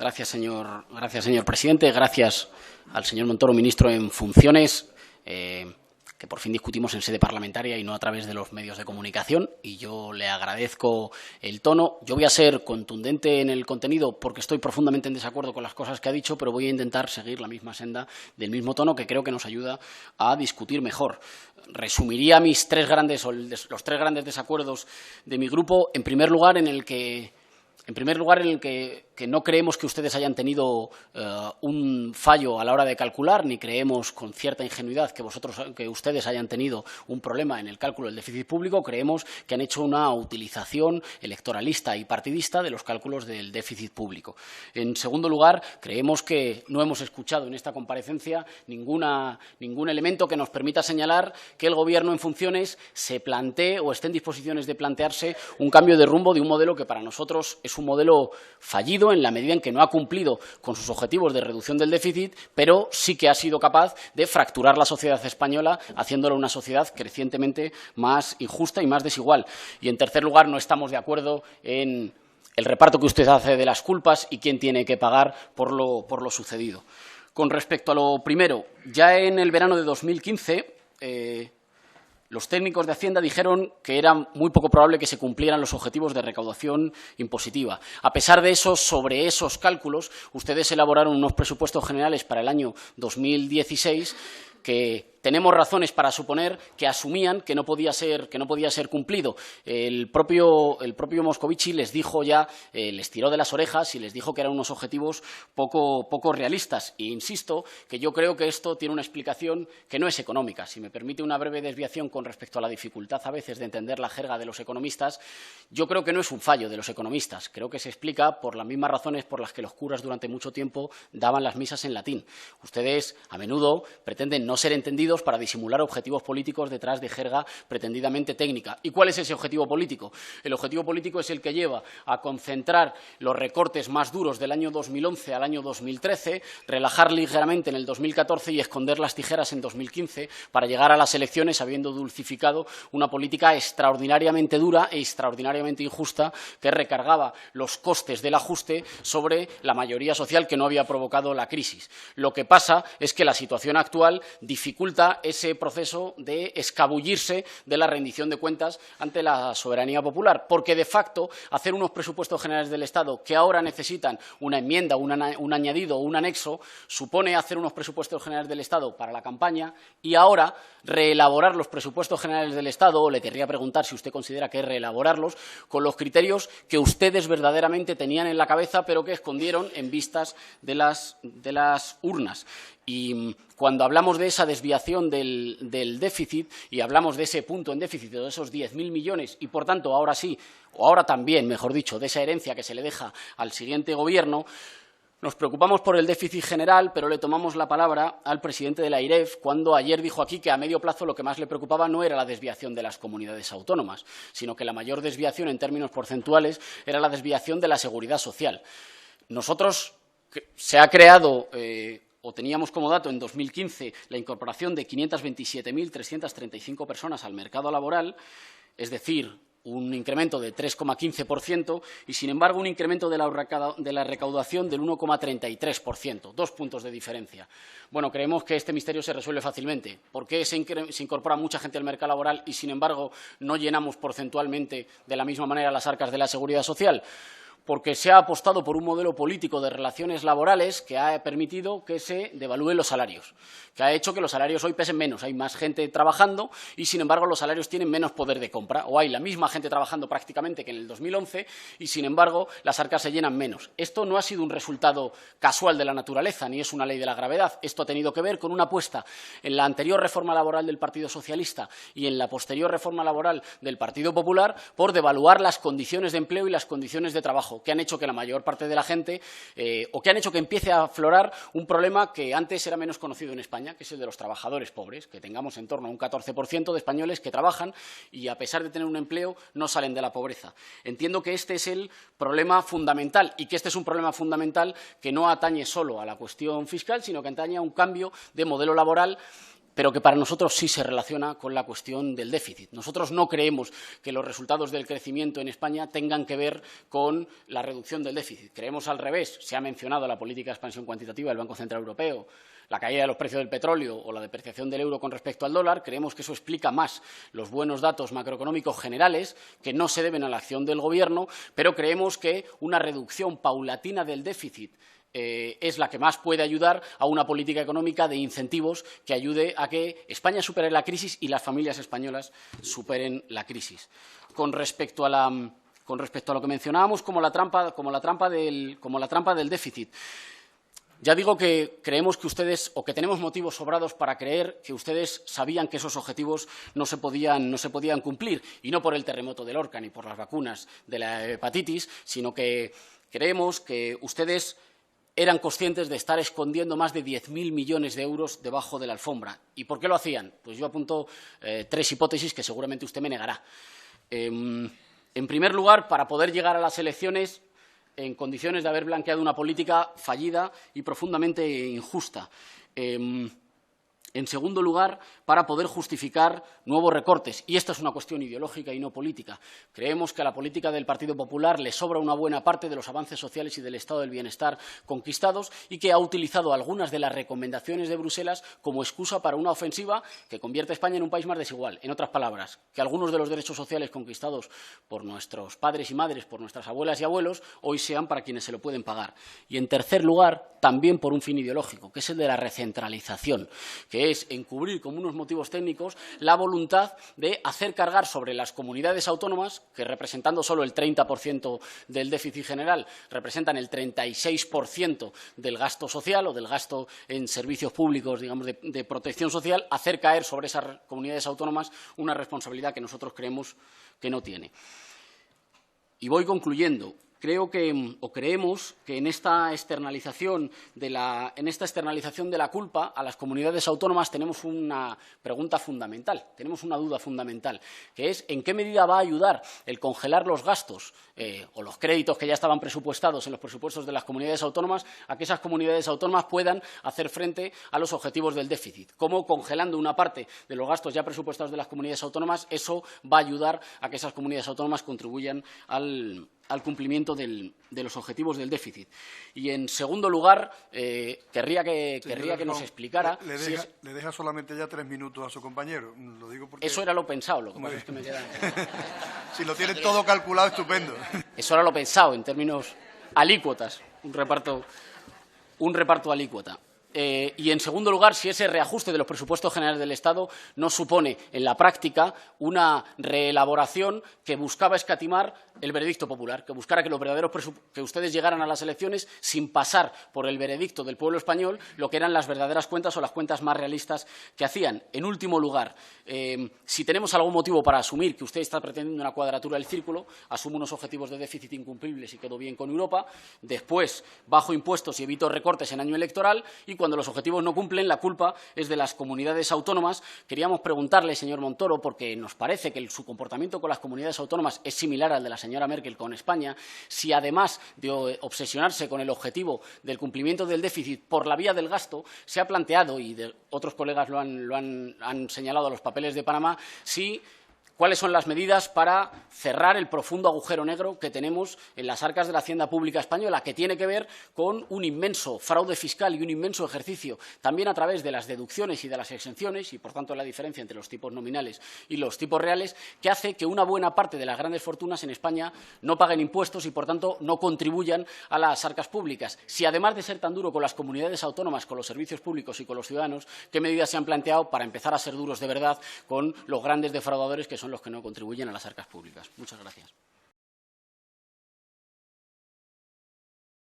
Gracias, señor presidente. Gracias al señor Montoro, ministro en funciones, que por fin discutimos en sede parlamentaria y no a través de los medios de comunicación. Y yo le agradezco el tono. Yo voy a ser contundente en el contenido porque estoy profundamente en desacuerdo con las cosas que ha dicho, pero voy a intentar seguir la misma senda del mismo tono que creo que nos ayuda a discutir mejor. Resumiría los tres grandes desacuerdos de mi grupo. En primer lugar, en el que no creemos que ustedes hayan tenido un fallo a la hora de calcular, ni creemos con cierta ingenuidad que ustedes hayan tenido un problema en el cálculo del déficit público. Creemos que han hecho una utilización electoralista y partidista de los cálculos del déficit público. En segundo lugar, creemos que no hemos escuchado en esta comparecencia ningún elemento que nos permita señalar que el Gobierno en funciones se plantee o esté en disposiciones de plantearse un cambio de rumbo de un modelo que para nosotros es un modelo fallido en la medida en que no ha cumplido con sus objetivos de reducción del déficit, pero sí que ha sido capaz de fracturar la sociedad española, haciéndola una sociedad crecientemente más injusta y más desigual. Y, en tercer lugar, no estamos de acuerdo en el reparto que usted hace de las culpas y quién tiene que pagar por lo sucedido. Con respecto a lo primero, ya en el verano de 2015, los técnicos de Hacienda dijeron que era muy poco probable que se cumplieran los objetivos de recaudación impositiva. A pesar de eso, sobre esos cálculos, ustedes elaboraron unos presupuestos generales para el año 2016 que tenemos razones para suponer que asumían que no podía ser cumplido. El propio Moscovici les dijo ya, les tiró de las orejas y les dijo que eran unos objetivos poco realistas. E insisto que yo creo que esto tiene una explicación que no es económica. Si me permite una breve desviación con respecto a la dificultad a veces de entender la jerga de los economistas, yo creo que no es un fallo de los economistas. Creo que se explica por las mismas razones por las que los curas durante mucho tiempo daban las misas en latín. Ustedes a menudo pretenden no ser entendidos para disimular objetivos políticos detrás de jerga pretendidamente técnica. ¿Y cuál es ese objetivo político? El objetivo político es el que lleva a concentrar los recortes más duros del año 2011 al año 2013, relajar ligeramente en el 2014 y esconder las tijeras en 2015 para llegar a las elecciones habiendo dulcificado una política extraordinariamente dura e extraordinariamente injusta que recargaba los costes del ajuste sobre la mayoría social que no había provocado la crisis. Lo que pasa es que la situación actual dificulta ese proceso de escabullirse de la rendición de cuentas ante la soberanía popular, porque de facto hacer unos presupuestos generales del Estado que ahora necesitan una enmienda, un añadido o un anexo, supone hacer unos presupuestos generales del Estado para la campaña y ahora reelaborar los presupuestos generales del Estado, o le querría preguntar si usted considera que es reelaborarlos, con los criterios que ustedes verdaderamente tenían en la cabeza pero que escondieron en vistas de las urnas. Y cuando hablamos de esa desviación del déficit y hablamos de ese punto en déficit de esos 10.000 millones y, por tanto, ahora sí, o ahora también, mejor dicho, de esa herencia que se le deja al siguiente Gobierno, nos preocupamos por el déficit general, pero le tomamos la palabra al presidente de la AIREF cuando ayer dijo aquí que a medio plazo lo que más le preocupaba no era la desviación de las comunidades autónomas, sino que la mayor desviación en términos porcentuales era la desviación de la seguridad social. Nosotros se ha creado o teníamos como dato en 2015 la incorporación de 527.335 personas al mercado laboral, es decir, un incremento de 3,15% y, sin embargo, un incremento de la recaudación del 1,33%, 2 puntos de diferencia. Bueno, creemos que este misterio se resuelve fácilmente. ¿Por qué se incorpora mucha gente al mercado laboral y, sin embargo, no llenamos porcentualmente de la misma manera las arcas de la seguridad social? Porque se ha apostado por un modelo político de relaciones laborales que ha permitido que se devalúen los salarios, que ha hecho que los salarios hoy pesen menos. Hay más gente trabajando y, sin embargo, los salarios tienen menos poder de compra. O hay la misma gente trabajando prácticamente que en el 2011 y, sin embargo, las arcas se llenan menos. Esto no ha sido un resultado casual de la naturaleza ni es una ley de la gravedad. Esto ha tenido que ver con una apuesta en la anterior reforma laboral del Partido Socialista y en la posterior reforma laboral del Partido Popular por devaluar las condiciones de empleo y las condiciones de trabajo, que han hecho que la mayor parte de la gente, o que han hecho que empiece a aflorar un problema que antes era menos conocido en España, que es el de los trabajadores pobres, que tengamos en torno a un 14% de españoles que trabajan y, a pesar de tener un empleo, no salen de la pobreza. Entiendo que este es el problema fundamental y que este es un problema fundamental que no atañe solo a la cuestión fiscal, sino que atañe a un cambio de modelo laboral pero que para nosotros sí se relaciona con la cuestión del déficit. Nosotros no creemos que los resultados del crecimiento en España tengan que ver con la reducción del déficit. Creemos al revés. Se ha mencionado la política de expansión cuantitativa del Banco Central Europeo, la caída de los precios del petróleo o la depreciación del euro con respecto al dólar. Creemos que eso explica más los buenos datos macroeconómicos generales, que no se deben a la acción del Gobierno, pero creemos que una reducción paulatina del déficit es la que más puede ayudar a una política económica de incentivos que ayude a que España supere la crisis y las familias españolas superen la crisis. Con respecto a lo que mencionábamos como la trampa del déficit, ya digo que creemos que ustedes, o que tenemos motivos sobrados para creer que ustedes sabían que esos objetivos no se podían cumplir, y no por el terremoto de Lorca ni por las vacunas de la hepatitis, sino que creemos que ustedes eran conscientes de estar escondiendo más de 10.000 millones de euros debajo de la alfombra. ¿Y por qué lo hacían? Pues yo apunto 3 hipótesis que seguramente usted me negará. En primer lugar, para poder llegar a las elecciones en condiciones de haber blanqueado una política fallida y profundamente injusta. En segundo lugar, para poder justificar nuevos recortes. Y esta es una cuestión ideológica y no política. Creemos que a la política del Partido Popular le sobra una buena parte de los avances sociales y del estado del bienestar conquistados y que ha utilizado algunas de las recomendaciones de Bruselas como excusa para una ofensiva que convierte a España en un país más desigual. En otras palabras, que algunos de los derechos sociales conquistados por nuestros padres y madres, por nuestras abuelas y abuelos, hoy sean para quienes se lo pueden pagar. Y, en tercer lugar, también por un fin ideológico, que es el de la recentralización, que es encubrir como unos motivos técnicos la voluntad de hacer cargar sobre las comunidades autónomas, que representando solo el 30% del déficit general, representan el 36% del gasto social o del gasto en servicios públicos, digamos, de protección social, hacer caer sobre esas comunidades autónomas una responsabilidad que nosotros creemos que no tiene. Y voy concluyendo. Creemos que en esta externalización de la culpa a las comunidades autónomas tenemos una pregunta fundamental, tenemos una duda fundamental, que es en qué medida va a ayudar el congelar los gastos o los créditos que ya estaban presupuestados en los presupuestos de las comunidades autónomas a que esas comunidades autónomas puedan hacer frente a los objetivos del déficit. Cómo, congelando una parte de los gastos ya presupuestados de las comunidades autónomas, eso va a ayudar a que esas comunidades autónomas contribuyan al cumplimiento de los objetivos del déficit. Y, en segundo lugar, querría que nos explicara… Le deja solamente ya 3 minutos a su compañero. Lo digo porque… Eso era lo pensado, lo que pasa es que me quedan… Si lo tienen todo calculado, estupendo. Eso era lo pensado, en términos alícuotas, un reparto alícuota. Y, en segundo lugar, si ese reajuste de los presupuestos generales del Estado no supone, en la práctica, una reelaboración que buscaba escatimar el veredicto popular, que buscara que ustedes llegaran a las elecciones sin pasar por el veredicto del pueblo español lo que eran las verdaderas cuentas o las cuentas más realistas que hacían. En último lugar, si tenemos algún motivo para asumir que usted está pretendiendo una cuadratura del círculo, asumo unos objetivos de déficit incumplibles y quedo bien con Europa, después bajo impuestos y evito recortes en año electoral y cuando los objetivos no cumplen, la culpa es de las comunidades autónomas. Queríamos preguntarle, señor Montoro, porque nos parece que su comportamiento con las comunidades autónomas es similar al de la señora Merkel con España, si además de obsesionarse con el objetivo del cumplimiento del déficit por la vía del gasto, se ha planteado, y otros colegas han señalado a los papeles de Panamá, cuáles son las medidas para cerrar el profundo agujero negro que tenemos en las arcas de la hacienda pública española, que tiene que ver con un inmenso fraude fiscal y un inmenso ejercicio, también a través de las deducciones y de las exenciones, y por tanto la diferencia entre los tipos nominales y los tipos reales, que hace que una buena parte de las grandes fortunas en España no paguen impuestos y, por tanto, no contribuyan a las arcas públicas. Si, además de ser tan duro con las comunidades autónomas, con los servicios públicos y con los ciudadanos, ¿qué medidas se han planteado para empezar a ser duros de verdad con los grandes defraudadores que son los que no contribuyen a las arcas públicas? Muchas gracias.